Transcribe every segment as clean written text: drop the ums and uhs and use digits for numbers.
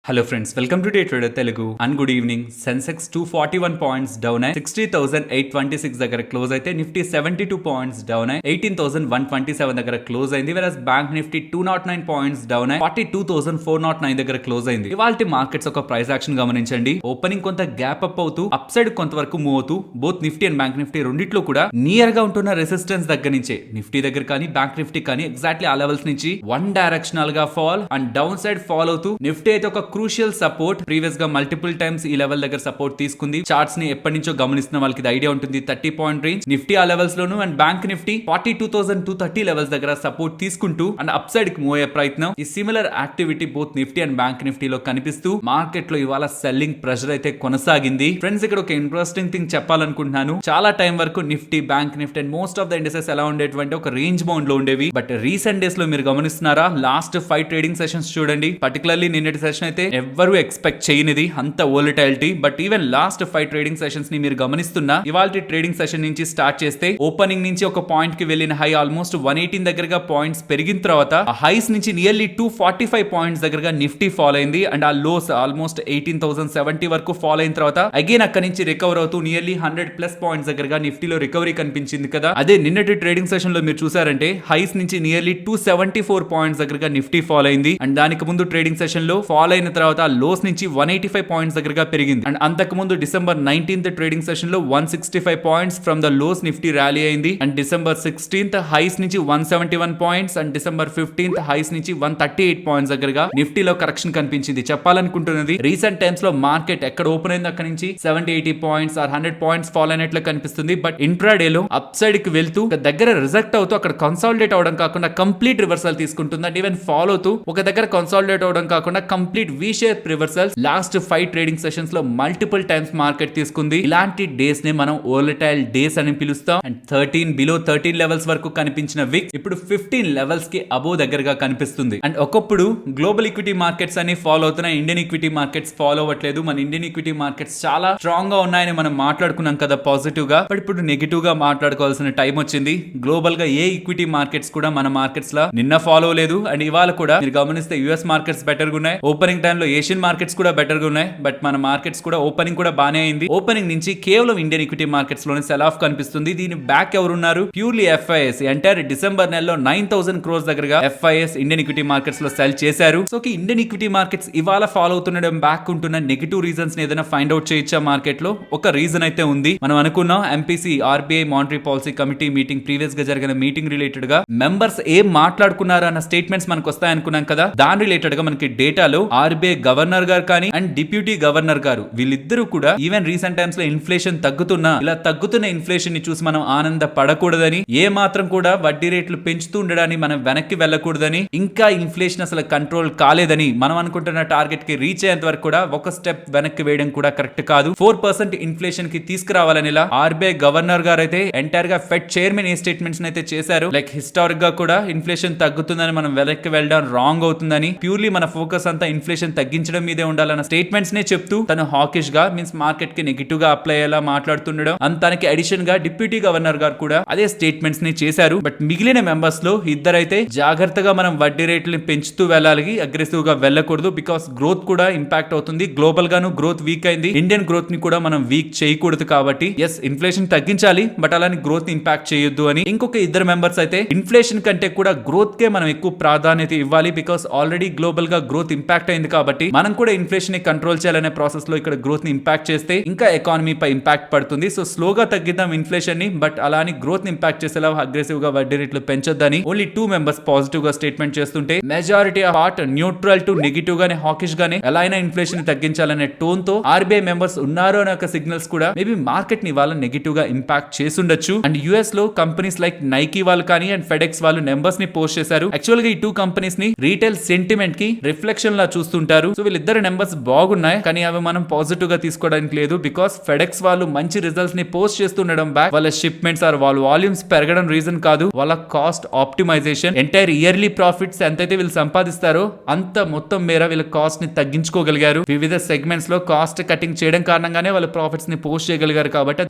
Hello friends, welcome to day trader Telugu and good evening. Sensex 241 points down అయి 60,826 దగ్గర close అయితే, Nifty 72 points down అయి 18,127 దగ్గర క్లోజ్ అయింది. వెరస్ బ్యాంక్ నిఫ్టీ 209 పాయింట్స్ డౌన్ అయి 42,409 దగ్గర క్లోజ్ అయింది. ఇవాల్టి మార్కెట్స్ ఒక ప్రైస్ యాక్షన్ గమనించండి. ఓపెనింగ్ కొంత గ్యాప్ అప్ అవుతూ అప్ సైడ్ కొంతవరకు మూవ్ అవుతూ both Nifty and bank Nifty రెండిట్లో కూడా నియర్ గా ఉంటున్న రెసిస్టెన్స్ దగ్గర నుంచే నిఫ్టీ దగ్గర కానీ బ్యాంక్ నిఫ్టీ కానీ ఎగ్జాక్ట్లీ ఆ లెవెల్స్ నుంచి వన్ డైరెక్షనల్ గా fall and down side fall అవుతూ నిఫ్టీ అయితే ఒక క్రూషియల్ సపోర్ట్ ప్రీవియస్ గా మల్టిపుల్ టైమ్స్ ఈ లెవెల్ దగ్గర సపోర్ట్ తీసుకుంది. చార్ట్స్ ని ఎప్పటి నుంచో గమనిస్తున్న వాళ్ళకి ఇది ఐడియా ఉంటుంది. 30 పాయింట్ రేంజ్ నిఫ్టీ ఆ levels loan and bank Nifty 42,230 levels దగ్గర సపోర్ట్ తీసుకుంటూ అండ్ అప్ సైడ్ కి మూవ్ అయ్యే ప్రయత్నం. ఈ similar activity both Nifty and bank నిఫ్టీలో కనిపిస్తూ మార్కెట్ లో ఇవాళ సెల్లింగ్ ప్రెషర్ అయితే కొనసాగింది. ఫ్రెండ్స్, ఇక్కడ ఒక ఇంట్రెస్టింగ్ థింగ్ చెప్పాలనుకుంటున్నాను. చాలా టైం వరకు Nifty, bank Nifty and most of the indexes ఎలా ఉండేటువంటి ఒక రేంజ్ బౌండ్ లో ఉండేవి. బట్ రీసెంట్ డేస్ లో మీరు గమనిస్తున్నారా, లాస్ట్ 5 ట్రేడింగ్ సెషన్స్ చూడండి. పర్టికులర్లీ నిన్నటి సెషన్ అయితే ఎవరు ఎక్స్పెక్ట్ చేయనిది అంత volatility. But even last 5 trading sessions ని మీరు గమనిస్తున్నా, ఇవాళ ట్రేడింగ్ సెషన్ నుంచి స్టార్ట్ చేస్తే ఓపెనింగ్ నుంచి ఒక పాయింట్ కి వెళ్ళిన హై ఆల్మోస్ట్ 118 దగ్గరగా పాయింట్స్ పెరిగిన తర్వాత ఆ హైస్ నుంచి నియర్లీ 245 పాయింట్స్ దగ్గరగా నిఫ్టీ ఫాల్ అయింది. అండ్ ఆ లోస్ ఆల్మోస్ట్ 18,070 వరకు ఫాల్ అయిన తర్వాత అగైన్ అక్కడి నుంచి రికవర్ అవుతూ నియర్లీ 100+ పాయింట్స్ దగ్గరగా నిఫ్టీలో రికవరీ కనిపించింది కదా. అదే నిన్నటి ట్రేడింగ్ సెషన్ లో మీరు చూసారంటే హైస్ నుంచి నియర్లీ 274 పాయింట్స్ దగ్గరగా నిఫ్టీ ఫాల్ అయింది. అండ్ దానికి ముందు ట్రేడింగ్ సెషన్ లో ఫాల్ అయిన తర్వాత లోస్ నుంచి 185 పాయింట్స్ దగ్గరగా పెరిగింది. అండ్ అంతకు ముందు డిసెంబర్ 19th ట్రేడింగ్ సెషన్ లో 165 points from the lows Nifty rally అయింది. అండ్ డిసెంబర్ 16th హైస్ నుంచి 171 points and December 15th highs నుంచి 138 పాయింట్స్ దగ్గరగా నిఫ్టీలో కరెక్షన్ కనిపించింది. చెప్పాలనుకుంటున్నది, రీసెంట్ టైమ్స్ లో మార్కెట్ ఎక్కడ ఓపెన్ అయింది అక్కడ నుంచి 70-80 పాయింట్స్ ఆర్ 100 పాయింట్స్ ఫాల్ అయినట్లు కనిపిస్తుంది. బట్ ఇంట్రాడే లో అప్ సైడ్ కి వెళ్తూ ఒక దగ్గర రిజెక్ట్ అవుతూ అక్కడ కన్సాలిడేట్ అవడం కాకుండా కంప్లీట్ రివర్సల్ తీసుకుంటుంది. అండ్ ఈవెన్ ఫాలో అవుతూ ఒక దగ్గర కన్సాలిడేట్ అవడం కాకుండా complete V shape reversal last 5 trading sessions లో మల్టిపుల్ టైమ్స్ మార్కెట్ తీసుకుంది. ఇలాంటి డేస్ ని మనం వోలటైల్ డేస్ అని పిలుస్తాం. అండ్ 13 లెవెల్స్ వరకు కనిపించిన విక్స్ ఇప్పుడు 15 లెవెల్స్ కి అబోవ్ దగ్గరగా కనిపిస్తుంది. అండ్ ఒకప్పుడు గ్లోబల్ ఈక్విటీ మార్కెట్స్ అని ఫాలో అవుతున్నాయి, ఇండియన్ ఈక్విటీ మార్కెట్స్ ఫాలో అవ్వట్లేదు. మన ఇండియన్ ఈక్విటీ మార్కెట్స్ చాలా స్ట్రాంగ్ గా ఉన్నాయని మనం మాట్లాడుకున్నాం కదా పాజిటివ్ గా. బట్ ఇప్పుడు నెగిటివ్ గా మాట్లాడుకోవాల్సిన టైం వచ్చింది. గ్లోబల్ గా ఏ ఈక్విటీ మార్కెట్స్ కూడా మన మార్కెట్స్ లా నిన్న ఫాలో లేదు. అండ్ ఇవాళ కూడా మీరు గమనిస్తే యుఎస్ మార్కెట్స్ బెటర్ గా ఉన్నాయి. ఓపెనింగ్ టైమ్ లో ఏషియన్ మార్కెట్స్ కూడా బెటర్ గా ఉన్నాయి. బట్ మన మార్కెట్స్ కూడా ఓపెనింగ్ కూడా బానే అయింది. ఓపెనింగ్ నుంచి కేవలం ఇండియన్ ఈక్విటీ మార్కెట్స్ లోనే సెల్ ఆఫ్ కనిపిస్తుంది. దీని బ్యాక్ ఎవరున్నారు? Purely FIs. ఎంటైర్ డిసెంబర్ నెలలో 9,000 crores దగ్గరగా ఎఫ్ఐఎస్ ఇండియన్ ఈక్విటీ మార్కెట్స్ లో సెల్ చేశారు. సో ఇండియన్ ఈక్విటీ మార్కెట్స్ ఇవాళ ఫాలో అవుతుండడం బ్యాక్ ఉంటున్న నెగిటివ్ రీజన్స్ ని ఏదైనా ఫైండ్ అవుట్ చేయొచ్చా? మార్కెట్ లో ఒక రీజన్ అయితే ఉంది. మనం అనుకున్నాం MPC RBI monetary policy committee meeting previous గా జరిగిన మీటింగ్ రిలేటెడ్ గా మెంబర్స్ ఏం మాట్లాడుకున్నారు అన్న స్టేట్మెంట్స్ మనకు వస్తాయనుకున్నాం కదా. దాని రిలేటెడ్ గా మనకి డేటాలో ఆర్బీఐ గవర్నర్ గారు కానీ అండ్ డిప్యూటీ గవర్నర్ గారు వీళ్ళిద్దరూ కూడా ఈవెన్ రీసెంట్ టైమ్స్ లో ఇన్ఫ్లేషన్ తగ్గుతున్నా ఇలా తగ్గుతున్న ఇన్ఫ్లేషన్ ని చూసి మనం ఆనంద పడకూడదని, ఏ మాత్రం కూడా వడ్డీ రేట్లు పెంచుతూ ఉండడాన్ని మనం వెనక్కి వెళ్ళకూడదని, ఇంకా ఇన్ఫ్లేషన్ అసలు కంట్రోల్ కాలేదని, మనం అనుకుంటున్న టార్గెట్ కి రీచ్ అయ్యేంత వరకు కూడా ఒక స్టెప్ వెనక్కి వేయడం కూడా కరెక్ట్ కాదు. 4% ఇన్ఫ్లేషన్ కి తీసుకురావాలని ఇలా ఆర్బీఐ గవర్నర్ గారు అయితే ఎంటైర్ గా ఫెడ్ చైర్మన్ ఏ స్టేట్మెంట్స్ అయితే చేశారు. లైక్ హిస్టారిక్ గా కూడా ఇన్ఫ్లేషన్ తగ్గుతుందని మనం వెనక్కి వెళ్ళడం రాంగ్ అవుతుందని, ప్యూర్లీ మన ఫోకస్ అంతా ఇన్ఫ్లేషన్ తగ్గించడం మీదే ఉండాలన్న స్టేట్మెంట్స్ నే చెప్తూ తను హాకిష్ గా మీన్స్ మార్కెట్ కి నెగిటివ్ గా అప్లై అయ్యేలా మాట్లాడుతుండడం. తనకి అడిషన్ గా డిప్యూటీ గవర్నర్ గారు కూడా అదే స్టేట్మెంట్స్ ని చేశారు. బట్ మిగిలిన మెంబర్స్ లో ఇద్దరైతే జాగ్రత్తగా మనం వడ్డీ రేట్లను పెంచుతూ వెళ్ళాలి, అగ్రెసివ్ గా వెళ్ళకూడదు. బికాస్ గ్రోత్ కూడా ఇంపాక్ట్ అవుతుంది. గ్లోబల్ గాను గ్రోత్ వీక్ అయింది, ఇండియన్ గ్రోత్ ని కూడా మనం వీక్ చేయకూడదు. కాబట్టి ఎస్, ఇన్ఫ్లేషన్ తగ్గించాలి బట్ అలాని గ్రోత్ ఇంపాక్ట్ చేయొద్దు అని. ఇంకొక ఇద్దరు మెంబర్స్ అయితే ఇన్ఫ్లేషన్ కంటే కూడా గ్రోత్ కే మనం ఎక్కువ ప్రాధాన్యత ఇవ్వాలి. బికాస్ ఆల్రెడీ గ్లోబల్ గా గ్రోత్ ఇంపాక్ట్ అయింది కాబట్టి మనం కూడా ఇన్ఫ్లేషన్ ని కంట్రోల్ చేయాలనే ప్రాసెస్ లో ఇక్కడ గ్రోత్ ని ఇంపాక్ట్ చేస్తే ఇంకా ఎకానమీ పై ఇంపాక్ట్ పడుతుంది. సో స్లోగా తగ్గిద్దాం ఇన్ఫ్లేషన్ ని, బట్ అలాని గ్రోత్ ని ఇంపాక్ట్ చేసేలా అగ్రెసివ్ గా వడ్డీ రేట్లు పెంచొద్దని ఓన్లీ 2 మెంబర్స్ పాజిటివ్ గా స్టేట్మెంట్ చేస్తుంటే, majority part neutral to negative గానే హాకిష్ గానే ఎలా అయినా ఇన్ఫ్లేషన్ ని తగ్గించాలనే టోన్ తో ఆర్బీఐ మెంబర్స్ ఉన్నారు అనే ఒక సిగ్నల్స్ కూడా మేబీ మార్కెట్ ని వాళ్ళ నెగిటివ్ గా ఇంపాక్ట్ చేసుండొచ్చు. అండ్ యుఎస్ లో కంపెనీస్ లైక్ నైకీ వాళ్ళు కానీ అండ్ ఫెడెక్స్ వాళ్ళు నెంబర్స్ ని పోస్ట్ చేశారు. యాక్చువల్ గా ఈ 2 కంపెనీస్ ని రీటైల్ సెంటిమెంట్ కి రిఫ్లెక్షన్ లా చూస్తుంటారు. సో వీళ్ళిద్దరు నెంబర్స్ బాగున్నాయి కానీ అవి మనం పాజిటివ్ గా తీసుకోవడానికి లేదు. బికాస్ ఫెడెక్స్ వాళ్ళు మంచి రిజల్ట్స్ ని పోస్ట్ చేస్తుండడం బ్యాక్ వాళ్ళ షిప్మెంట్స్ ఆర్ వాళ్ళ వాల్యూమ్స్ పెరగడం రీజన్ కాదు, వాళ్ళ cost optimisation. Entire yearly profits ఎంతైతే వీళ్ళు సంపాదిస్తారో అంత మొత్తం మేర వీళ్ళ కాస్ట్ ని తగ్గించుకోగలిగారు. వివిధ సెగ్మెంట్స్ లో కాస్ట్ కటింగ్ చేయడం కారణంగానే వాళ్ళ ప్రాఫిట్స్ ని పోస్ట్ చేయగలిగారు. కాబట్టి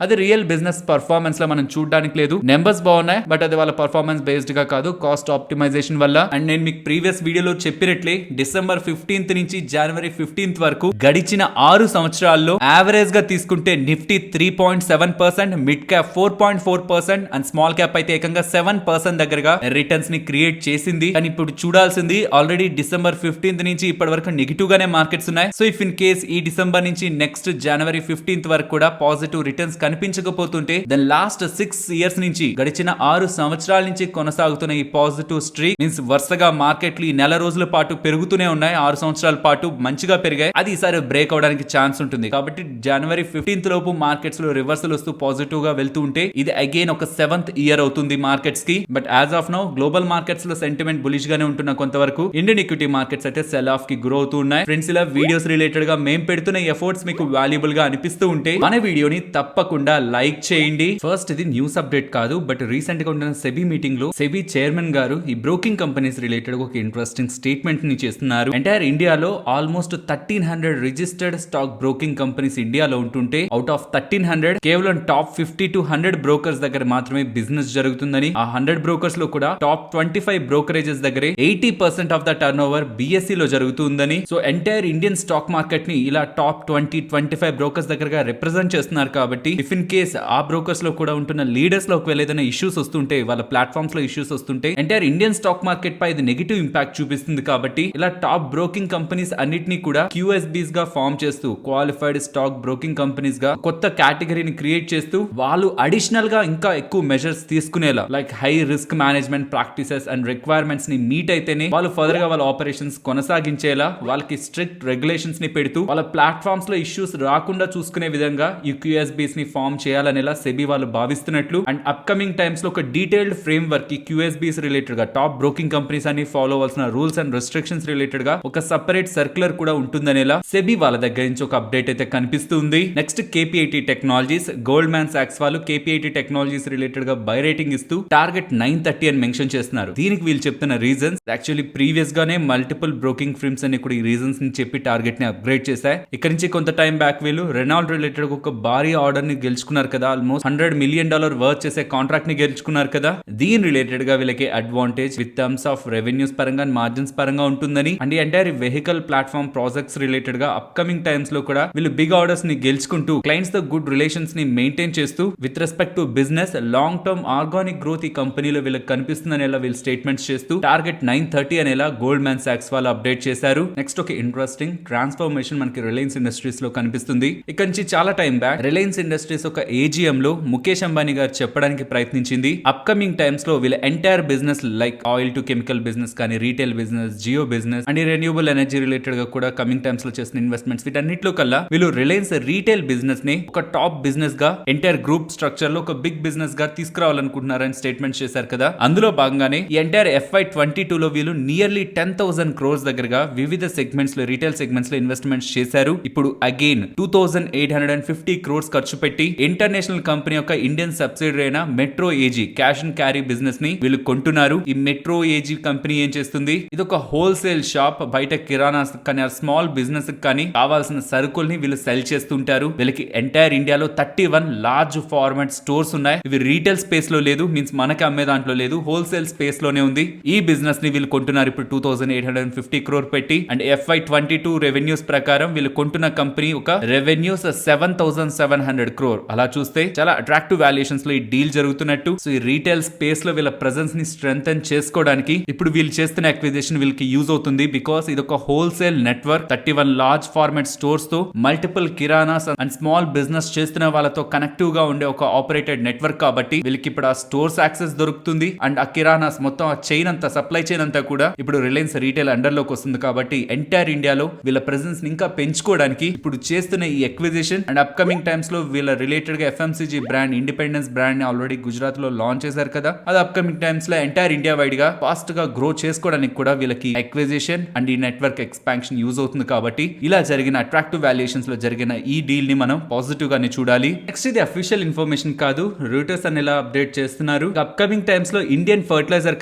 అది రియల్ బిజినెస్ పర్ఫార్మెన్స్ లో మనం చూడడానికి లేదు. నెంబర్స్ బాగున్నాయి బట్ అది వాళ్ళ పర్ఫార్మెన్స్ బేస్డ్ గా కాదు, కాస్ట్ ఆప్టిమైజేషన్ వల్ల. అండ్ నేను మీకు ప్రీవియస్ వీడియోలో చెప్పినట్లే డిసెంబర్ 15th నుంచి నుంచి జనవరి 15th వరకు గడిచిన 6 సంవత్సరాల్లో యావరేజ్ గా తీసుకుంటే Nifty 3.7%, mid cap 4.4% and small cap అయితే ఏకంగా 7% దగ్గరగా రిటర్న్స్ ని క్రియేట్ చేసింది. కానీ ఇప్పుడు చూడాల్సింది ఆల్రెడీ డిసెంబర్ 15th నుంచి ఇప్పటి వరకు నెగిటివ్ గానే మార్కెట్స్ ఉన్నాయి. సో ఇఫ్ ఇన్ కేస్ ఈ డిసెంబర్ నుంచి నెక్స్ట్ జనవరి 15th వరకు కూడా పాజిటివ్ రిటర్న్స్ కనిపించకపోతుంటే దెన్ లాస్ట్ 6 ఇయర్స్ నుంచి గడిచిన 6 సంవత్సరాల నుంచి కొనసాగుతున్న ఈ పాజిటివ్ స్ట్రీక్ మీన్స్ వరుసగా మార్కెట్లు ఈ నెల రోజుల పాటు పెరుగుతూనే ఉన్నాయి. 6 సంవత్సరాల పాటు మంచిగా పెరిగాయి. అది ఈసారి బ్రేక్ అవడానికి ఛాన్స్ ఉంటుంది. కాబట్టి జనవరి 15th లోపు మార్కెట్స్ లో రివర్సల్ వస్తూ పాజిటివ్ గా వెళ్తూ ఉంటే ఇది అగైన్ ఒక 7th ఇయర్ అవుతుంది మార్కెట్స్ కి. But as of now global markets లో సెంటిమెంట్ బులిష్ గానే ఉంటున్న కొంతవరకు ఇండియన్ ఈక్విటీ మార్కెట్స్ అయితే సెల్ ఆఫ్ కి గ్రో అవుతూ ఉన్నాయి. ఫ్రెండ్స్, ఇలా వీడియోస్ రిలేటెడ్ గా మేము పెడుతున్న ఎఫర్ట్స్ మీకు వాల్యుబుల్ గా అనిపిస్తూ ఉంటే మన వీడియోని తప్పకుండా లైక్ చేయండి. ఫస్ట్ ఇది న్యూస్ అప్డేట్ కాదు, బట్ రీసెంట్ గా ఉంటున్న సెబీ మీటింగ్ లో సెబీ చైర్మన్ గారు ఈ బ్రోకింగ్ కంపెనీస్ రిలేటెడ్ ఒక ఇంట్రెస్టింగ్ స్టేట్మెంట్ ని చేస్తున్నారు. ఎంటైర్ ఇండియాలో almost 1300 registered stock broking companies ఇండియాలో ఉంటుంటే అవుట్ ఆఫ్ 1300 కేవలం టాప్ 50 to 100 బ్రోకర్స్ దగ్గర మాత్రమే బిజినెస్ జరుగుతుందని, ఆ 100 బ్రోకర్స్ లో కూడా టాప్ 25 బ్రోకరేజెస్ దగ్గరే 80% of the turn over BSc లో జరుగుతుందని. So entire Indian stock market ని ఇలా టాప్ 20-25 బ్రోకర్స్ దగ్గరగా రిప్రజెంట్ చేస్తున్నారు. కాబట్టి ఇఫ్ ఇన్ కేస్ ఆ బ్రోకర్స్ లో కూడా ఉంటున్న లీడర్స్ లోకి ఏదైనా ఇష్యూస్ వస్తుంటే, వాళ్ళ ప్లాట్ఫామ్స్ లో ఇష్యూస్ వస్తుంటే ఎంటైర్ ఇండియన్ స్టాక్ మార్కెట్ పై ఇది నెగిటివ్ ఇంపాక్ట్ చూపిస్తుంది. కాబట్టి ఇలా టాప్ బ్రోకింగ్ కంపెనీస్ అన్నిటిని కూడా QSBs గా ఫామ్ చేస్తూ, క్వాలిఫైడ్ స్టాక్ బ్రోకింగ్ కంపెనీస్ గా కొత్త కేటగిరీని క్రియేట్ చేస్తూ వాళ్ళు అడిషనల్ గా ఇంకా ఎక్కువ మెజర్స్ తీసుకునేలా like high risk management practices and requirements ని మీట్ అయితేనే వాళ్ళు ఫర్దర్ గా వాళ్ళ ఆపరేషన్స్ కొనసాగించేలా వాళ్ళకి స్ట్రిక్ట్ రెగ్యులేషన్స్ ని పెడుతూ వాళ్ళ ప్లాట్ఫామ్స్ లో ఇష్యూస్ రాకుండా చూసుకునే విధంగా ఈ QSBs ని ఫామ్ చేయాలనేలా సెబీ వాళ్ళు భావిస్తున్నట్లు అండ్ అప్కమింగ్ టైమ్స్ లో ఒక డీటెయిల్డ్ ఫ్రేమ్ వర్క్ ఈ QSBs రిలేటెడ్ గా టాప్ బ్రోకింగ్ కంపెనీస్ అని ఫాలో అవ్వాల్సిన రూల్స్ అండ్ రెస్ట్రిక్షన్స్ రిలేటెడ్ గా ఒక సెపరేట్ సర్క్యులర్ కూడా ఉంటుందనేలా సెబీ వాళ్ళ దగ్గర నుంచి ఒక అప్డేట్ అయితే కనిపిస్తుంది. Next KPIT technologies, gold man socks వాళ్ళు KPIT టెక్నాలజీస్ రిలేటెడ్ గా బై రేటింగ్ ఇస్తూ టార్గెట్ 930 అని మెన్షన్ చేస్తున్నారు. దీనికి వీళ్ళు చెప్తున్న రీజన్స్ యాక్చువల్లీ ప్రీవియస్ గానే మల్టిపుల్ బ్రోకింగ్ ఫిర్మ్స్ అని కూడా ఈ రీజన్స్ ని చెప్పి టార్గెట్ ని అప్గ్రేడ్ చేశాయి. ఇక్కడ నుంచి కొంత టైం బ్యాక్ వీళ్ళు రెనాల్డ్ రిలేటెడ్ ఒక భారీ ఆర్డర్ ని గెలుచుకున్నారు కదా, ఆల్మోస్ట్ $100 million వర్త్ చేసే కాంట్రాక్ట్ ని గెలుచుకున్నారు కదా. దీని రిలేటెడ్ గా వీళ్ళకి advantage with terms of revenues పరంగా, మార్జిన్స్ పరంగా ఉంటుందని and entire vehicle platform projects related గా అప్కమింగ్ టైమ్స్ లో కూడా వీళ్ళు బిగ్ ఆర్డర్స్ ని గెలుచుకుంటూ క్లయింట్స్ తో గుడ్ రిలేషన్స్ ని మెయింటైన్ చేస్తూ with respect to business long term organic growth ఈ కంపెనీలో వీళ్ళకి కనిపిస్తుందనేలా వీళ్ళు స్టేట్మెంట్స్ చేస్తూ టార్గెట్ 930 అనేలా గోల్డ్ మ్యాన్ సాక్స్ వాళ్ళు అప్డేట్ చేశారు. నెక్స్ట్ ఒక ఇంట్రెస్టింగ్ ట్రాన్స్ఫర్మేషన్ మనకి రిలయన్స్ ఇండస్ట్రీస్ లో కనిపిస్తుంది. ఇక్కడ నుంచి చాలా టైం బ్యాక్ రిలయన్స్ ఇండస్ట్రీస్ ఒక AGM లో ముఖేష్ అంబానీ గారు చెప్పడానికి ప్రయత్నించింది అప్కమింగ్ టైమ్స్ లో వీళ్ళ entire business like oil to chemical business కానీ, retail business, Jio business and renewable energy related గా కూడా కమింగ్ టైమ్స్ లో చేసిన ఇన్వెస్ట్మెంట్స్ వీటన్నిటిలో కల్లా వీళ్ళు రిలయన్స్ రీటైల్ బిజినెస్ ని ఒక టాప్ బిజినెస్ గా ఎంటైర్ గ్రూప్ స్ట్రక్చర్ లో ఒక బిగ్ బిజినెస్ గా తీసుకురావాలనుకుంటున్నారని స్టేట్మెంట్ చేశారు కదా. అందులో భాగంగానే ఈ ఎంటైర్ FY22 లో వీళ్ళు నియర్లీ 10,000 crores దగ్గరగా వివిధ సెగ్మెంట్స్ లో, రీటైల్ సెగ్మెంట్స్ లో ఇన్వెస్ట్మెంట్స్ చేశారు. ఇప్పుడు అగైన్ 2,850 crores ఖర్చు పెట్టి ఇంటర్నేషనల్ కంపెనీ యొక్క ఇండియన్ సబ్సిడరీ అయిన Metro AG cash and carry business ని వీళ్ళు కొంటున్నారు. ఈ మెట్రో ఏజీ కంపెనీ ఏం చేస్తుంది, ఇది ఒక హోల్సేల్ షాప్. బయట కిరాణా కానీ స్మాల్ బిజినెస్ కానీ కావాల్సిన సరుకుల్ని వీళ్ళు సెల్ చేస్తుంటారు. వీళ్ళకి ఎంటైర్ ఇండియాలో 31 లార్జ్ ఫార్మాట్ స్టోర్స్ ఉన్నాయి. ఇవి రీటైల్ స్పేస్ లో లేదు, మీన్స్ మనకి అమ్మే దాంట్లో లేదు, హోల్సేల్ స్పేస్ లోనే ఉంది. ఈ బిజినెస్ ని వీళ్ళు కొంటున్నారు ఇప్పుడు 2,850 crore పెట్టి. అండ్ FY22 రెవెన్యూస్ ప్రకారం వీళ్ళు కొంటున్న కంపెనీ ఒక రెవెన్యూస్ 7,700 crore. అలా చూస్తే చాలా అట్రాక్టివ్ వాల్యుయేషన్స్ లో ఈ డీల్ జరుగుతున్నట్టు. సో ఈ రీటైల్ స్పేస్ లో వీళ్ళ ప్రెజెన్స్ ని స్ట్రెంథెన్ చేసుకోవడానికి ఇప్పుడు వీళ్ళు చేస్తున్న అక్విజిషన్ వీళ్ళకి యూజ్ అవుతుంది. బికాస్ ఇది ఒక wholesale network 31 large format stores తో మల్టిపుల్ కిరానాస్ అండ్ స్మాల్ బిజినెస్ చేస్తున్న వాళ్ళతో కనెక్టివ్ గా ఉండే ఒక ఆపరేటెడ్ నెట్వర్క్. కాబట్టి వీళ్ళకి ఇప్పుడు ఆ స్టోర్స్ యాక్సెస్ దొరుకుతుంది అండ్ ఆ కిరానాస్ మొత్తం ఆ చైన్ అంతా, సప్లై చైన్ అంతా కూడా ఇప్పుడు రిలయన్స్ రీటైల్ అండర్ లోకి వస్తుంది. కాబట్టి ఎంటైర్ ఇండియాలో వీళ్ళ ప్రెజెన్స్ ని ఇంకా పెంచుకోవడానికి ఇప్పుడు చేస్తున్న ఈ అక్విజిషన్ అండ్ అప్కమింగ్ టైమ్స్ లో వీళ్ళ రిలేటెడ్ గా FMCG బ్రాండ్, ఇండిపెండెన్స్ బ్రాండ్ ని ఆల్రెడీ గుజరాత్ లో లాంచ్ చేశారు కదా. అది అప్కమింగ్ టైమ్స్ లో ఎంటైర్ ఇండియా వైడ్ గా ఫాస్ట్ గా గ్రో చేసుకోవడానికి కూడా వీళ్ళకి అక్విజిషన్ అండ్ ఈ నెట్వర్క్ ఎక్స్పాన్షన్ యూజ్ అవుతుంది. కాబట్టి ఇలా జరిగిన అట్రాక్టివ్ వాల్యుయేషన్స్ లో జరిగిన ఈ డీల్ ని మనం పాజిటివ్ గానే చూడాలి. నెక్స్ట్ ఇది అఫీషియల్ ఇన్ఫర్మేషన్ కాదు, రూటర్స్ అని ఇలా అప్డేట్ చేస్తున్నారు. అప్కమింగ్ టైమ్స్ లో ఇండియన్ ఫర్టిలైజర్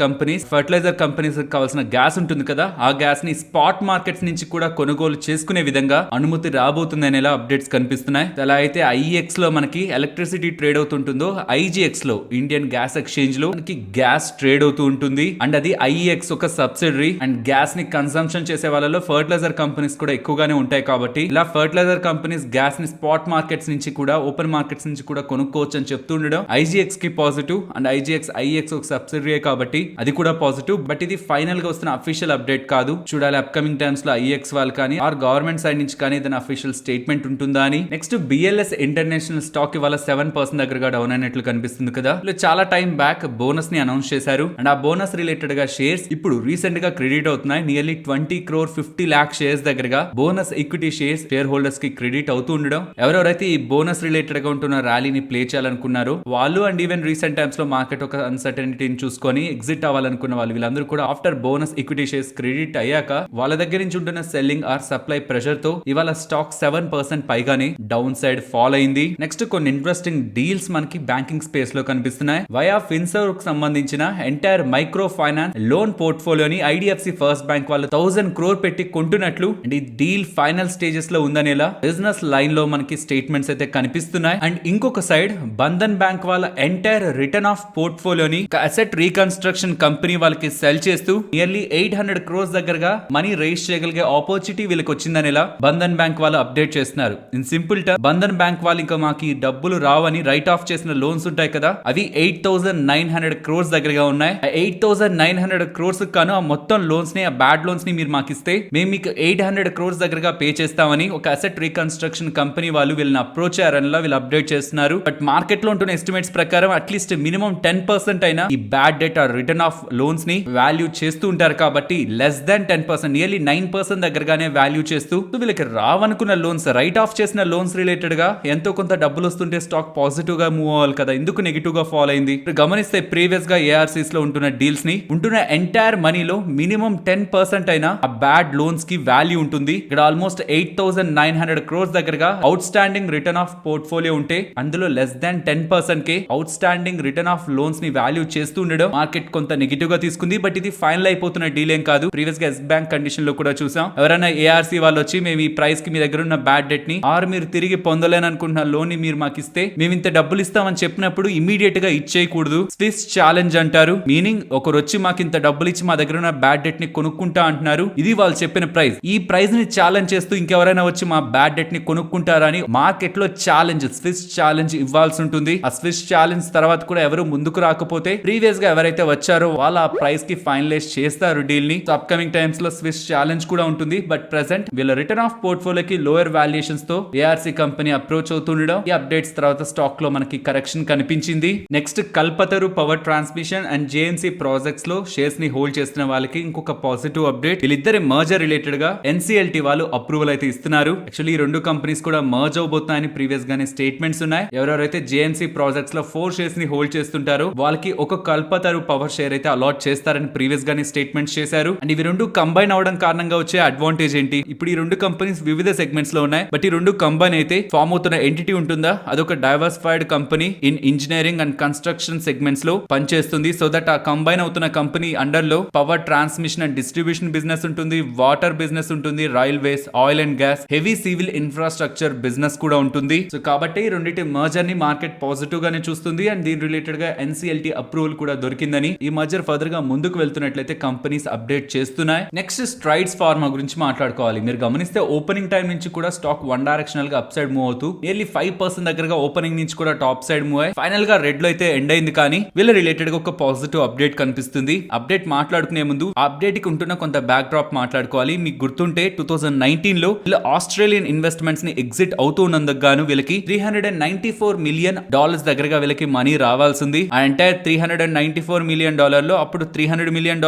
కంపెనీస్ కావాల్సిన గ్యాస్ ఉంటుంది కదా, ఆ గ్యాస్ ని స్పాట్ మార్కెట్స్ నుంచి కూడా కొనుగోలు చేసుకునే విధంగా అనుమతి రాబోతుంది అనేలా అప్డేట్స్ కనిపిస్తున్నాయి. అలా అయితే IEX లో మనకి ఎలక్ట్రిసిటీ ట్రేడ్ అవుతుంటుందో, IGX లో ఇండియన్ గ్యాస్ ఎక్స్చేంజ్ లో మనకి గ్యాస్ ట్రేడ్ అవుతూ ఉంటుంది. అండ్ అది IEX ఒక సబ్సిడరీ అండ్ గ్యాస్ ని కన్సంప్షన్ చేసే వాళ్ళలో కంపెనీలలో ఫర్టిలైజర్ కంపెనీస్ కూడా ఎక్కువగానే ఉంటాయి కాబట్టి ఇలా ఫర్టిలైజర్ కంపెనీస్ గ్యాస్ ని స్పాట్ మార్కెట్స్ నుంచి కూడా ఓపెన్ మార్కెట్స్ నుంచి కూడా కొనుక్కోవచ్చు అని చెప్తుండడం ఐజీఎక్స్ కి పాజిటివ్ అండ్ ఐఎక్స్ ఒక సబ్సిడరీ కాబట్టి అది కూడా పాజిటివ్. బట్ ఇది ఫైనల్ గా వస్తున్న అఫీషియల్ అప్డేట్ కాదు. చూడాలి అప్కమింగ్ టైమ్స్ లో ఐఎక్స్ వాళ్ళు కానీ ఆర్ గవర్నమెంట్ సైడ్ నుంచి కానీ ఏదైనా అఫీషియల్ స్టేట్మెంట్ ఉంటుందా అని. నెక్స్ట్ బిఎల్ఎస్ ఇంటర్నేషనల్ స్టాక్ ఇవాళ 7% దగ్గరగా డౌన్ అయినట్లు కనిపిస్తుంది కదా. చాలా టైం బ్యాక్ బోనస్ ని అనౌన్స్ చేశారు అండ్ ఆ బోనస్ రిలేటెడ్ గా షేర్స్ ఇప్పుడు రీసెంట్ గా క్రెడిట్ అవుతున్నాయి. నియర్లీ 20 crore 50 lakh షేర్స్ దగ్గరగా bonus equity shares share holders కి క్రెడిట్ అవుతూ ఉండడం. ఎవరెవరైతే ఈ బోనస్ రిలేటెడ్ గా ఉంటున్న ర్యాలీని ప్లే చేయాలనుకున్నారు వాళ్ళు అండ్ ఈవెన్ రీసెంట్ టైమ్స్ లో మార్కెట్ ఒక అన్సర్టనిటీని చూసుకొని ఎగ్జిట్ అవ్వాలనుకున్న వాళ్ళు వీళ్ళందరూ కూడా after bonus equity shares credit అయ్యాక వాళ్ళ దగ్గర నుంచి ఉంటున్న సెల్లింగ్ ఆర్ సప్లై ప్రెషర్ తో ఇవాళ స్టాక్ 7% పైగానే డౌన్ సైడ్ ఫాల్ అయింది. నెక్స్ట్ కొన్ని ఇంట్రెస్టింగ్ డీల్స్ మనకి బ్యాంకింగ్ స్పేస్ లో కనిపిస్తున్నాయి. వయా ఫిన్సర్వ్ కు సంబంధించిన ఎంటైర్ మైక్రో ఫైనాన్స్ లోన్ పోర్ట్ఫోలియోని ఐడిఎఫ్సి ఫస్ట్ బ్యాంక్ వాళ్ళు 1000 crore పెట్టి కొంటున్నట్లు అండ్ ఈ డీల్ ఫైనల్ స్టేజెస్ లో ఉందనేలా బిజినెస్ లైన్ లో మనకి స్టేట్మెంట్స్ అయితే కనిపిస్తున్నాయి. అండ్ ఇంకొక సైడ్ బంధన్ బ్యాంక్ వాళ్ళ ఎంటైర్ రిటర్న్ ఆఫ్ పోర్ట్ఫోలియోని అసెట్ రీకన్స్ట్రక్షన్ కంపెనీ వాళ్ళకి సెల్ చేస్తూ నియర్లీ 800 crores దగ్గరగా మనీ రైజ్ చేయగలిగే ఆపర్చునిటీ వీళ్ళకి వచ్చిందనేలా బంధన్ బ్యాంక్ వాళ్ళు అప్డేట్ చేస్తున్నారు. In simple term Bandhan bank వాళ్ళు ఇంకా మాకు డబ్బులు రావని రైట్ ఆఫ్ చేసిన లోన్స్ ఉంటాయి కదా అవి 8,900 crores దగ్గరగా ఉన్నాయి. 8,900 crores కాను ఆ మొత్తం లోన్స్ ని ఆ బ్యాడ్ లోన్స్ ని మీరు మాకు ఇస్తే మేము మీకు 800 crores దగ్గరగా పే చేస్తామని ఒక అసెట్ రీకన్స్ట్రక్షన్ కంపెనీ వాళ్ళు వీళ్ళని అప్రోచ్ అయ్యారని వీళ్ళు అప్డేట్ చేస్తున్నారు. బట్ మార్కెట్ లో ఉంటున్న ఎస్టిమేట్స్ ప్రకారం అట్లీస్ట్ మినిమం 10% అయినా ఈ bad debt or return of loans ని వాల్యూ చేస్తూ ఉంటారు కాబట్టి లెస్ దాన్ 10% నియర్లీ 9% దగ్గరగానే వాల్యూ చేస్తూ వీళ్ళకి రావనుకున్న లోన్స్ రైట్ ఆఫ్ చేసిన లోన్స్ రిలేటెడ్ గా ఎంతో కొంత డబ్బులు వస్తుంటే స్టాక్ పాజిటివ్ గా మూవ్ అవ్వాలి కదా, ఎందుకు నెగిటివ్ గా ఫాల్ అయింది. గమనిస్తే ప్రీవియస్ గా ఏఆర్సీస్ లో ఉంటున్న డీల్స్ ని ఉంటున్న ఎంటైర్ మనీలో మినిమం 10% అయినా ఆ బ్యాడ్ లోన్స్ కి వాల్యూ ఉంటుంది. ఇక్కడ ఆల్మోస్ట్ 8,900 crores దగ్గరగా out standing return of portfolio ఉంటే అందులో less than 10% K out standing return of loans ని వాల్యూ చేస్తూ ఉండడం మార్కెట్ కొంత నెగిటివ్ గా తీసుకుంది. బట్ ఇది ఫైనల్ అయిపోతున్న డీల్ ఏం కాదు. ప్రీవియస్ గా ఎస్ బ్యాంక్ కండిషన్ లో కూడా చూసాం. ఎవరైనా ఏఆర్సీ వాళ్ళు వచ్చి మేము ఈ ప్రైస్ కి మీ దగ్గర ఉన్న బ్యాడ్ డెట్ ని ఆర్ మీరు తిరిగి పొందలేని అనుకుంటున్న లోన్ ని మీరు మాకు ఇస్తే మేము ఇంత డబ్బులు ఇస్తామని చెప్పినప్పుడు ఇమీడియట్ గా ఇచ్చేయకూడదు. స్విస్ ఛాలెంజ్ అంటారు. మీనింగ్ ఒకరు వచ్చి మాకు ఇంత డబ్బులు ఇచ్చి మా దగ్గర ఉన్న బ్యాడ్ డెట్ ని కొనుక్కుంటా అంటున్నారు. ఇది వాళ్ళు చెప్పిన ప్రైస్. ఈ ప్రైస్ ని ఛాలెంజ్ చేస్తూ ఇంకెవరైనా వచ్చి మా బ్యాడ్ డెట్ ని కొనుక్కుంటారా అని మార్కెట్ లో ఛాలెంజ్ స్విస్ ఛాలెంజ్ ఇవ్వాల్సి ఉంటుంది. ఆ స్విస్ ఛాలెంజ్ తర్వాత కూడా ఎవరు ముందుకు రాకపోతే ప్రీవియస్ గా ఎవరైతే వచ్చారో వాళ్ళ ఆ ప్రైస్ కి ఫైనలైజ్ చేస్తారు డీల్ ని. అప్కమింగ్ టైమ్స్ లో స్విస్ ఛాలెంజ్ కూడా ఉంటుంది. బట్ ప్రెసెంట్ వీళ్ళ రిటర్న్ ఆఫ్ పోర్ట్ఫోలియోకి లోయర్ వాల్యుయేషన్స్ తో ఏఆర్సీ కంపెనీ అప్రోచ్ అవుతుండడం ఈ అప్డేట్స్ తర్వాత స్టాక్ లో మనకి కరెక్షన్ కనిపించింది. Next Kalpataru power transmission and JMC projects లో షేర్స్ ని హోల్డ్ చేస్తున్న వాళ్ళకి ఇంకొక పాజిటివ్ అప్డేట్. వీళ్ళిద్దరి మర్జర్ రిలేటెడ్ గా ఎన్సీఎల్టీ వాళ్ళు అప్రూవల్ అయితే ఇస్తున్నారు. యాక్చువల్లీ ఈ రెండు కంపెనీస్ కూడా మర్జ్ అవబోతున్నాయని ప్రీవియస్ గానే స్టేట్మెంట్స్ ఉన్నాయి. ఎవరెవరైతే జేఎన్సీ ప్రాజెక్ట్స్ లో 4 షేర్స్ ని హోల్డ్ చేస్తుంటారో వాళ్ళకి ఒక కల్పతరు పవర్ షేర్ అయితే అలాట్ చేస్తారని ప్రీవియస్ గానే స్టేట్మెంట్స్ చేశారు. అండ్ ఇవి రెండు కంబైన్ అవడం కారణంగా వచ్చే అడ్వాంటేజ్ ఏంటి? ఇప్పుడు ఈ రెండు కంపెనీస్ వివిధ సెగ్మెంట్స్ లో ఉన్నాయి. బట్ ఈ రెండు కంబైన్ అయితే ఫామ్ అవుతున్న ఎంటిటీ ఉంటుందా అదొక diversified company in engineering and construction segments లో పనిచేస్తుంది. సో దట్ ఆ కంబైన్ అవుతున్న కంపెనీ అండర్ లో power transmission and distribution business ఉంటుంది, వాటర్ బిజినెస్ ఉంటుంది, railways, oil and gas, heavy civil infrastructure business కూడా ఉంటుంది. సో కాబట్టి రెండింటి మర్జర్ ని మార్కెట్ పాజిటివ్ గానే చూస్తుంది. అండ్ దీని రిలేటెడ్ గా ఎన్సీఎల్టీ అప్రూవల్ కూడా దొరికిందని ఈ మర్జర్ ఫర్దర్ గా ముందుకు వెళ్తున్నట్లయితే కంపెనీస్ అప్డేట్ చేస్తున్నాయి. నెక్స్ట్ స్ట్రైడ్స్ ఫార్మా గురించి మాట్లాడుకోవాలి. మీరు గమనిస్తే ఓపెనింగ్ టైం నుంచి కూడా స్టాక్ వన్ డైరెక్షనల్ గా అప్ సైడ్ మూవ్ అవుతూ నియర్లీ 5% దగ్గరగా ఓపెనింగ్ నుంచి కూడా టాప్ సైడ్ మూవ్ అయ్యి ఫైనల్ గా రెడ్ లో అయితే ఎండ్ అయింది. కానీ వీళ్ళ రిలేటెడ్ గా ఒక పాజిటివ్ అప్డేట్ కనిపిస్తుంది. అప్డేట్ మాట్లాడుకునే ముందు అప్డేట్ కి ఉంటున్న కొంత బ్యాక్ డ్రాప్ మాట్లాడుకోవాలి. మీకు గుర్తుంటే 2019 లో వీళ్ళ ఆస్ట్రేలియన్ ఇన్వెస్ట్మెంట్స్ ని ఎగ్జిట్ అవుతూ ఉన్నందుకు గాను వీళ్ళకి $394 million దగ్గరగా వీళ్ళకి మనీ రావాల్సింది. ఆ ఎంటైర్ $394 million లో అప్పుడు $300 million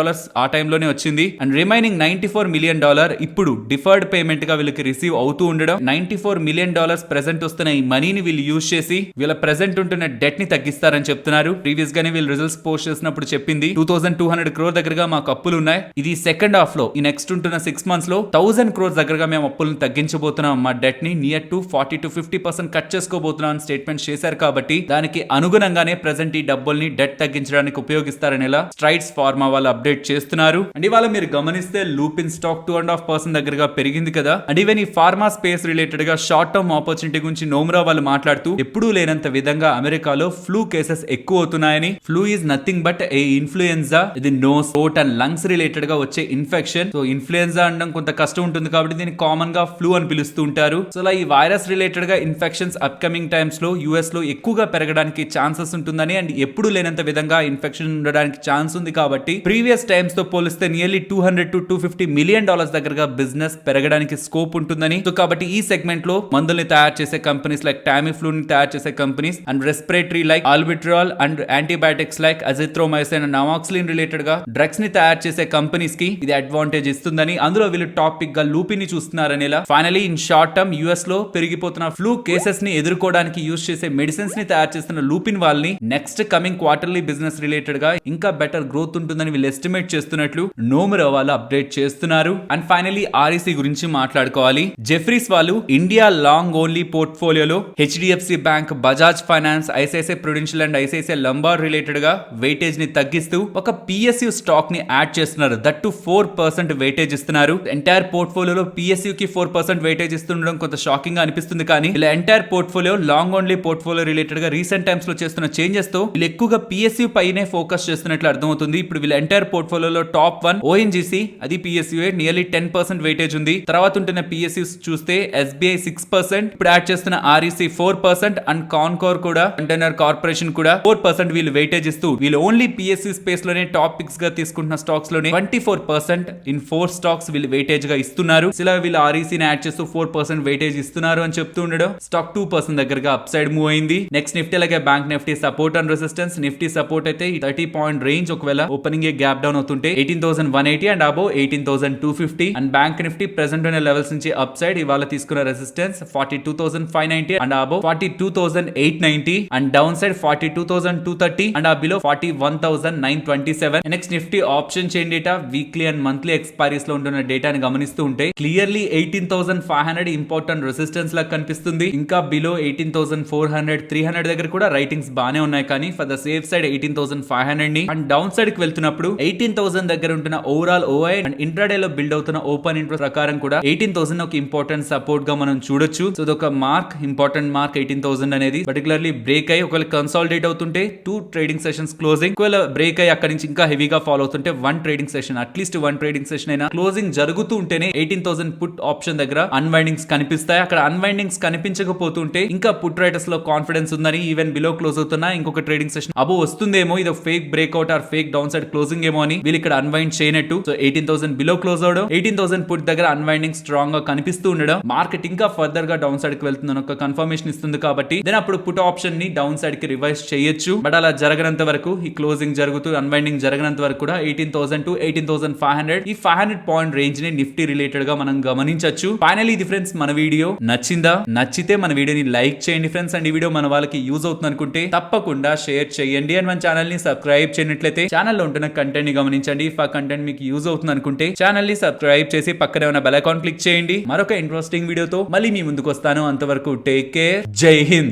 ఆ టైంలోనే వచ్చింది. అండ్ రిమైనింగ్ $94 million ఇప్పుడు డిఫర్డ్ పేమెంట్ గా వీళ్ళకి రిసీవ్ అవుతూ ఉండడం. $94 million ప్రెసెంట్ వస్తున్న ఈ మనీని వీళ్ళు యూజ్ చేసి వీళ్ళ ప్రెసెంట్ ఉంటున్న డెట్ ని తగ్గిస్తారని చెప్తున్నారు. ప్రీవియస్ గానే వీళ్ళు రిజల్ట్స్ పోస్ట్ చేసినప్పుడు చెప్పింది 2,200 crore దగ్గరగా మాకు అప్పులు ఉన్నాయి. ఇది సెకండ్ హాఫ్ లో ఈ నెక్స్ట్ ఉంటున్న 6 months లో 1,000 crores దగ్గరగా మేము అప్పులను తగ్గించబోతున్నాం. మా డెట్ ని నియర్ టు 40 to 50% కట్ చేసుకోబోతున్నాం అని స్టేట్మెంట్ చేశారు. కాబట్టి దానికి అనుగుణంగానే ప్రెసెంట్ ఈ డబ్బుల్ని డెట్ తగ్గించడానికి ఉపయోగిస్తారని స్ట్రైడ్స్ ఫార్మా వాళ్ళు అప్డేట్ చేస్తున్నారు. అండ్ ఇవాళ మీరు గమనిస్తే లూపిన్ స్టాక్ 2.5% దగ్గరగా పెరిగింది కదా. అండ్ ఈవెన్ ఈ ఫార్మా స్పేస్ రిలేటెడ్ గా షార్ట్ టర్మ్ ఆపర్చునిటీ గురించి నోమ్రా వాళ్ళు మాట్లాడుతూ ఎప్పుడూ లేనంత విధంగా అమెరికాలో ఫ్లూ కేసెస్ ఎక్కువ అవుతున్నాయని, flu is nothing but a influenza, ఇది nose, throat and lungs related గా వచ్చే ఇన్ఫెక్షన్. సో ఇన్ఫ్లుయెన్జా ఇన్ఫ్లుయెన్జా అనడం కొంత కష్టం ఉంటుంది కాబట్టి దీన్ని కామన్ గా ఫ్లూ అని పిలుస్తూ ఉంటారు. సో ఈ వైరస్ రిలేటెడ్ గా ఇన్ఫెక్షన్స్ అప్కమింగ్ టైమ్స్ లో యుఎస్ లో ఎక్కువగా పెరగడానికి ఛాన్సెస్ ఉంటుందని అండ్ ఎప్పుడు లేనంత విధంగా ఇన్ఫెక్షన్ ఉండడానికి ఛాన్స్ ఉంది కాబట్టి ప్రీవియస్ టైమ్స్ తో పోలిస్తే నియర్లీ $200 to $250 మిలియన్ దగ్గరగా బిజినెస్ పెరగడానికి స్కోప్ ఉంటుందని. సో కాబట్టి ఈ సెగ్మెంట్ లో మందుల్ని తయారు చేసే కంపెనీస్ లైక్ టామిఫ్లూ ని తయారు చేసే companies and respiratory like albuterol and antibiotics like azithromycin and amoxicillin related గా డ్రగ్స్ ని తయారు చేసే కంపెనీస్ కి ఇది అడ్వాంటేజ్ ఇస్తుందని అందులో వీళ్ళు టాపిక్ గా లూపిని చూస్తున్నారని. Finally in short term US లో పెరిగిపోతున్న ఫ్లూ కేసెస్ ని ఎదుర్కోవడానికి యూజ్ చేసే మెడిసిన్స్ ని తయారు చేస్తున్న లూపిన్ వాళ్ళని next coming quarterly business related గా ఇంకా బెటర్ గ్రోత్ ఉంటుందని వీళ్ళు ఎస్టిమేట్ చేస్తున్నట్లు నోమరో వాళ్ళు అప్డేట్ చేస్తున్నారు. అండ్ ఫైనలీ ఆర్ఈసీ గురించి మాట్లాడుకోవాలి. జెఫ్రీస్ వాళ్ళు ఇండియా లాంగ్ ఓన్లీ పోర్ట్ఫోలియోలో HDFC bank, Bajaj finance, ICICI Prudential and ICICI Lombard related గా వెయిటేజ్ ని తగ్గిస్తూ ఒక పిఎస్యు స్టాక్ ని యాడ్ చేస్తున్నారు. దట్ టు 4% వెయిటేజ్ ఇస్తున్నారు. ఎంటైర్ పోర్ట్ఫోలియోలో పిఎస్యు కి 4% వెయిటేజ్ ఇస్తుండడం కొంత షాకింగ్ గా అనిపిస్తుంది. కానీ ఇలా entire portfolio long only portfolio related గా రీసెంట్ టైమ్స్ లో చేస్తున్న చేంజెస్ తో వీళ్ళు ఎక్కువగా పిఎస్యు పైనే ఫోకస్ చేస్తున్నట్లు అర్థమవుతుంది. ఇప్పుడు వీళ్ళ ఎంటైర్ పోర్ట్ఫోలియోలో టాప్ 1 ఓఎన్జీసీ, అది పిఎస్యుఏ నియర్లీ 10% వెయిటేజ్ ఉంది. తర్వాత ఉంటున్న పిఎస్యూస్ చూస్తే ఎస్బీఐ 6%, ఇప్పుడు యాడ్ చేస్తున్న ఆర్ఈసీ 4% అండ్ కాన్కోర్ కూడా, కంటైనర్ కార్పొరేషన్ కూడా 4% వీళ్ళు వెయిటేజ్ ఇస్తూ వీళ్ళు ఓన్లీ పిఎస్యు స్పేస్ లోనే టాప్ పిక్స్ గా తీసుకుంటున్న స్టాక్స్ లోనే 24% ఇన్ 4 స్టాక్స్ వీళ్ళు వెయిటేజ్ గా ఇస్తున్నారు. ఇలా వీళ్ళు ఆర్ఈసీ యాడ్ చేస్తూ 4% వెయిటేజ్ ఇస్తున్నారు అని చెప్తూ ఉండడం స్టాక్ 2% దగ్గరగా అప్ సైడ్ మూవ్ అయింది. నెక్స్ట్ నిఫ్టీ అలాగే bank Nifty support and resistance. Nifty support అయితే 30 పాయింట్ రేంజ్, ఒకవేళ ఓపెనింగ్ గ్యాప్ డౌన్ అవుతుంటే 18,180 and above 18,250. And bank Nifty present ఉన్న లెవెల్స్ నుంచి అప్ సైడ్ ఇవాళ తీసుకున్న resistance 42,590 and above 42,890 and down side 42,230 and below 41,927. Next Nifty option chain data weekly and monthly expiries లో ఉంటున్న డేటాని గమనిస్తూ ఉంటే క్లియర్లీ 18,500 ఇంపార్టెంట్ రెసిస్టెన్స్ లా కనిపిస్తుంది. ఇంకా బిలో 18,400, 300 దగ్గర కూడా రైటింగ్స్ బానే ఉన్నాయి. కానీ ఫర్ ద సేఫ్ సైడ్ 18,500 ని అండ్ డౌన్ సైడ్ కి వెళ్తున్నప్పుడు 18,000 దగ్గర ఉంటున్న ఓవరాల్ ఓఐ అండ్ ఇంట్రాడే లో బిల్డ్ అవుతున్న ఓపెన్ ఇంట్రెస్ట్ ప్రకారం కూడా 18,000 ఒక ఇంపార్టెంట్ సపోర్ట్ గా మనం చూడొచ్చు. సో ఇదొక మార్క్, ఇంపార్టెంట్ మార్క్ 18,000 అనేది. పర్టికులర్లీ బ్రేక్ అయ్యి ఒకవేళ కన్సాలిడేట్ అవుతుంటే 2 ట్రేడింగ్ సెషన్స్ క్లోజింగ్, ఒకవేళ బ్రేక్ అయ్యి అక్కడి నుంచి ఇంకా హెవీగా ఫాలో అవుతుంటే 1 trading session, at least 1 trading session అయినా క్లోజింగ్ జరుగుతూ ఉంటేనే 18,000 పుట్ ఆప్షన్ దగ్గర అన్వైండింగ్స్ కనిపిస్తాయి. అక్కడ అన్వైండింగ్స్ కనిపించకపోతుంటే ఇంకా పుట్ రైటర్స్ లో కాన్ఫిడెన్స్ ఉందని ఈవెన్ బిలో క్లోజ్ అవుతున్నా ఇంకొక ట్రేడింగ్ సెషన్ అబో వస్తుందేమో, ఇది fake breakout or fake downside closing ఏమో అని వీళ్ళు ఇక్కడ అన్వైండ్ చేయనట్టు. సో 18,000 బిలో క్లోజ్ అవడం, 18,000 పుట్ దగ్గర అన్వైండింగ్ స్ట్రాంగ్ గా కనిపిస్తూ ఉండడం మార్కెట్ ఇంకా ఫర్దర్ గా డౌన్ సైడ్ కి వెళ్తుందని ఒక కన్ఫర్మేషన్ ఇస్తుంది. కాబట్టి దెన్ అప్పుడు పుట్ ఆప్షన్ ని డౌన్ సైడ్ కి రివైజ్ చేయొచ్చు. బట్ అలా జరగనంత వరకు, ఈ క్లోజింగ్ జరుగుతూ అన్వైండింగ్ జరగనంత వరకు కూడా 18,000 to 18,500 ఈ 500 పాయింట్ రేంజ్ ని నిఫ్టీ రిలేటెడ్ గా మనం గమనించవచ్చు. ఫైనల్లీ ఇది ఫ్రెండ్స్ మన వీడియో నచ్చిందా? నచ్చితే మన వీడియోని లైక్ చేయండి ఫ్రెండ్స్. అండ్ ఈ వీడియో మన వాళ్ళకి యూజ్ అవుతుంది అనుకుంటే తప్పకుండా షేర్ చేయండి. అండ్ మన ఛానల్ ని సబ్స్క్రైబ్ చేయనట్లయితే ఛానల్ లో ఉంటున్న కంటెంట్ ని గమనించండి. ఇఫ్ ఆ కంటెంట్ మీకు యూజ్ అవుతుంది అనుకుంటే ఛానల్ ని సబ్స్క్రైబ్ చేసి పక్కనే ఉన్న బెల్ ఐకాన్ క్లిక్ చేయండి. మరొక ఇంట్రెస్టింగ్ వీడియోతో మళ్ళీ మీ ముందుకు వస్తాను. అంతవరకు టేక్ కేర్. జై హింద్.